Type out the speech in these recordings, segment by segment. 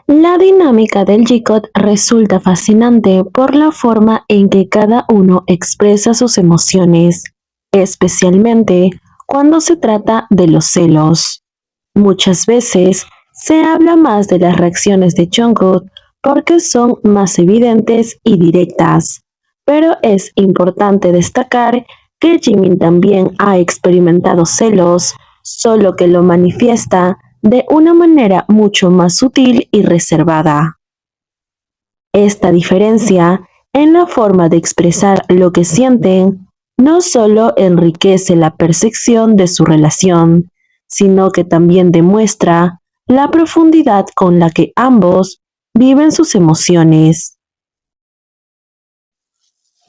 La dinámica del G-Code resulta fascinante por la forma en que cada uno expresa sus emociones, especialmente cuando se trata de los celos. Muchas veces se habla más de las reacciones de Jungkook porque son más evidentes y directas, pero es importante destacar que Jimin también ha experimentado celos, solo que lo manifiesta de una manera mucho más sutil y reservada. Esta diferencia en la forma de expresar lo que sienten no solo enriquece la percepción de su relación, sino que también demuestra la profundidad con la que ambos viven sus emociones.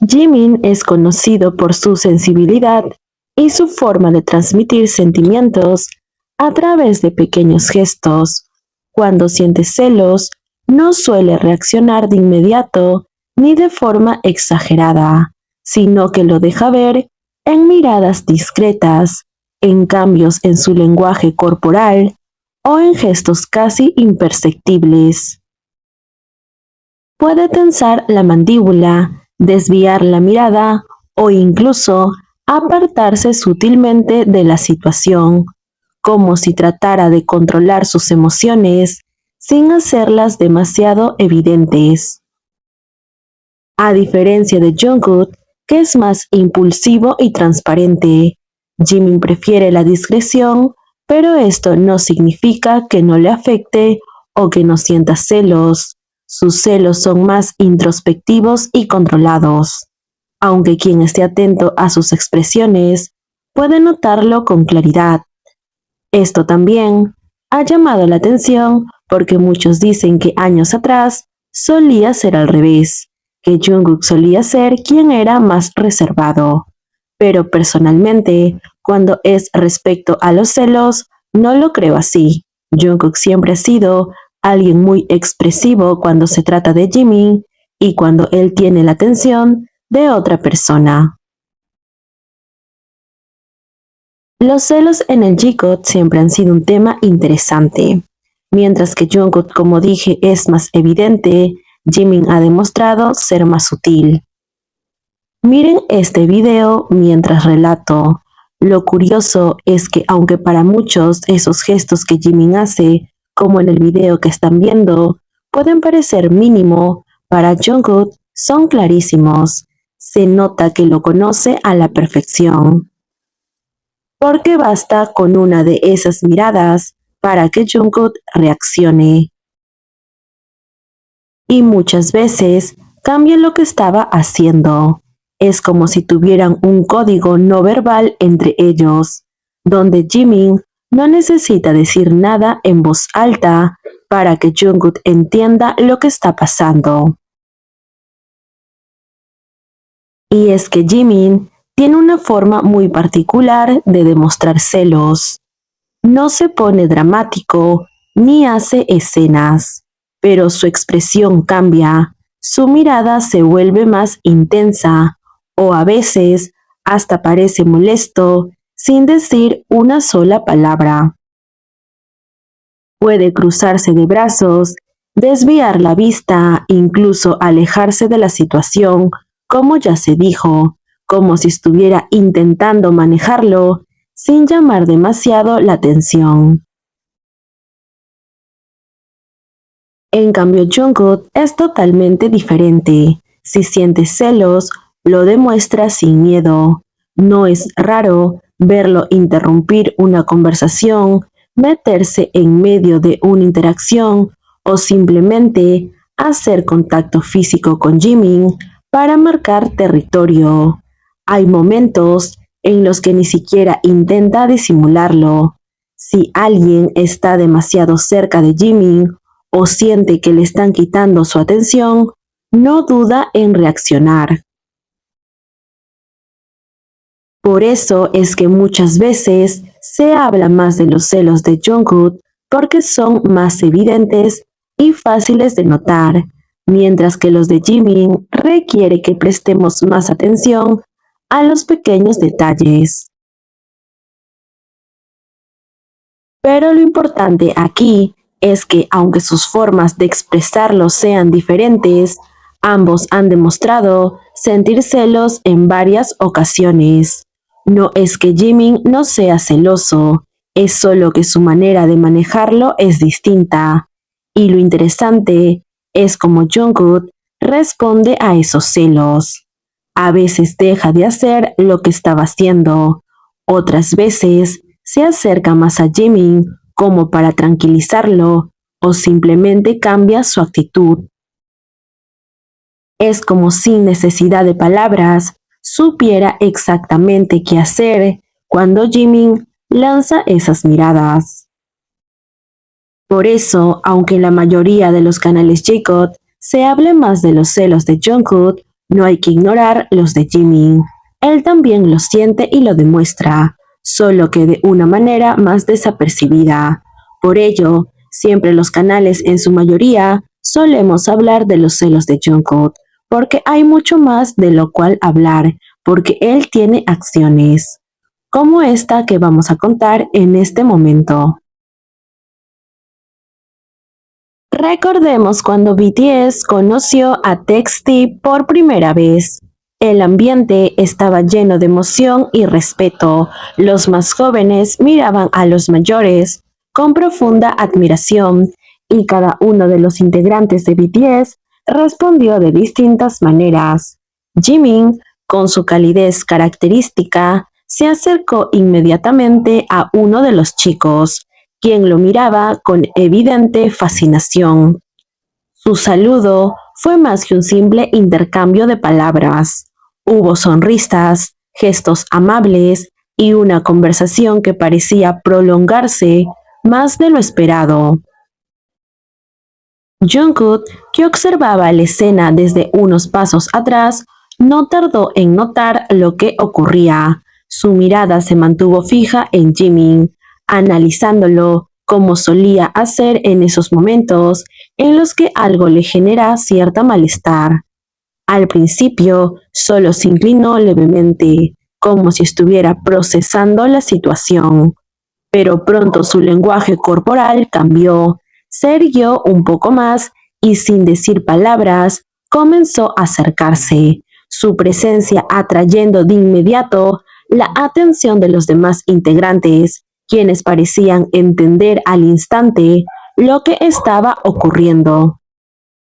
Jimin es conocido por su sensibilidad y su forma de transmitir sentimientos a través de pequeños gestos. Cuando siente celos, no suele reaccionar de inmediato ni de forma exagerada, sino que lo deja ver en miradas discretas, en cambios en su lenguaje corporal o en gestos casi imperceptibles. Puede tensar la mandíbula, desviar la mirada o incluso apartarse sutilmente de la situación, como si tratara de controlar sus emociones sin hacerlas demasiado evidentes. A diferencia de Jungkook, que es más impulsivo y transparente, Jimin prefiere la discreción, pero esto no significa que no le afecte o que no sienta celos. Sus celos son más introspectivos y controlados, aunque quien esté atento a sus expresiones puede notarlo con claridad. Esto también ha llamado la atención porque muchos dicen que años atrás solía ser al revés, que Jungkook solía ser quien era más reservado. Pero personalmente, cuando es respecto a los celos, no lo creo así. Jungkook siempre ha sido alguien muy expresivo cuando se trata de Jimin y cuando él tiene la atención de otra persona. Los celos en el G-Code siempre han sido un tema interesante. Mientras que Jungkook, como dije, es más evidente, Jimin ha demostrado ser más sutil. Miren este video mientras relato. Lo curioso es que aunque para muchos esos gestos que Jimin hace, como en el video que están viendo, pueden parecer mínimo, para Jungkook son clarísimos. Se nota que lo conoce a la perfección. Porque basta con una de esas miradas para que Jungkook reaccione. Y muchas veces cambia lo que estaba haciendo. Es como si tuvieran un código no verbal entre ellos, donde Jimin no necesita decir nada en voz alta para que Jungkook entienda lo que está pasando. Y es que Jimin tiene una forma muy particular de demostrar celos. No se pone dramático ni hace escenas, pero su expresión cambia, su mirada se vuelve más intensa o a veces hasta parece molesto sin decir una sola palabra. Puede cruzarse de brazos, desviar la vista, incluso alejarse de la situación, como ya se dijo, como si estuviera intentando manejarlo sin llamar demasiado la atención. En cambio, Jungkook es totalmente diferente. Si siente celos, lo demuestra sin miedo. No es raro verlo interrumpir una conversación, meterse en medio de una interacción o simplemente hacer contacto físico con Jimin para marcar territorio. Hay momentos en los que ni siquiera intenta disimularlo. Si alguien está demasiado cerca de Jimin o siente que le están quitando su atención, no duda en reaccionar. Por eso es que muchas veces se habla más de los celos de Jungkook porque son más evidentes y fáciles de notar, mientras que los de Jimin requiere que prestemos más atención a los pequeños detalles. Pero lo importante aquí es que aunque sus formas de expresarlo sean diferentes, ambos han demostrado sentir celos en varias ocasiones. No es que Jimin no sea celoso, es solo que su manera de manejarlo es distinta. Y lo interesante es cómo Jungkook responde a esos celos. A veces deja de hacer lo que estaba haciendo, otras veces se acerca más a Jimin como para tranquilizarlo o simplemente cambia su actitud. Es como sin necesidad de palabras supiera exactamente qué hacer cuando Jimin lanza esas miradas. Por eso, aunque en la mayoría de los canales J-Code se hable más de los celos de Jungkook, no hay que ignorar los de Jimin. Él también lo siente y lo demuestra, solo que de una manera más desapercibida. Por ello, siempre los canales en su mayoría solemos hablar de los celos de Jungkook, porque hay mucho más de lo cual hablar, porque él tiene acciones, como esta que vamos a contar en este momento. Recordemos cuando BTS conoció a TXT por primera vez. El ambiente estaba lleno de emoción y respeto. Los más jóvenes miraban a los mayores con profunda admiración y cada uno de los integrantes de BTS respondió de distintas maneras. Jimin, con su calidez característica, se acercó inmediatamente a uno de los chicos, quien lo miraba con evidente fascinación. Su saludo fue más que un simple intercambio de palabras. Hubo sonrisas, gestos amables y una conversación que parecía prolongarse más de lo esperado. Jungkook, que observaba la escena desde unos pasos atrás, no tardó en notar lo que ocurría. Su mirada se mantuvo fija en Jimin, analizándolo como solía hacer en esos momentos en los que algo le genera cierta malestar. Al principio, solo se inclinó levemente, como si estuviera procesando la situación, pero pronto su lenguaje corporal cambió, se irguió un poco más y sin decir palabras comenzó a acercarse, su presencia atrayendo de inmediato la atención de los demás integrantes, quienes parecían entender al instante lo que estaba ocurriendo.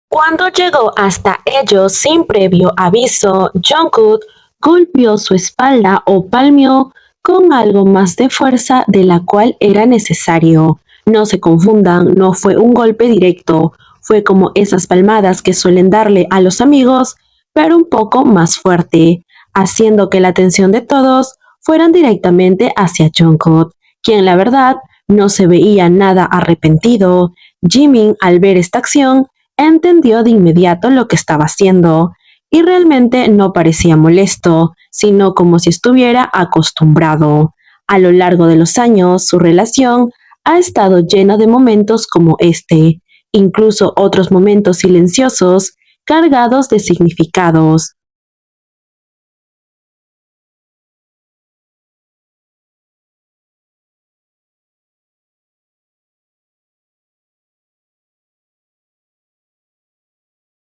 Cuando llegó hasta ellos sin previo aviso, Jungkook golpeó su espalda o palmeó con algo más de fuerza de la cual era necesario. No se confundan, no fue un golpe directo, fue como esas palmadas que suelen darle a los amigos, pero un poco más fuerte, haciendo que la atención de todos fueran directamente hacia Jungkook, quien la verdad no se veía nada arrepentido. Jimin, al ver esta acción, entendió de inmediato lo que estaba haciendo y realmente no parecía molesto, sino como si estuviera acostumbrado. A lo largo de los años, su relación ha estado llena de momentos como este, incluso otros momentos silenciosos, cargados de significados.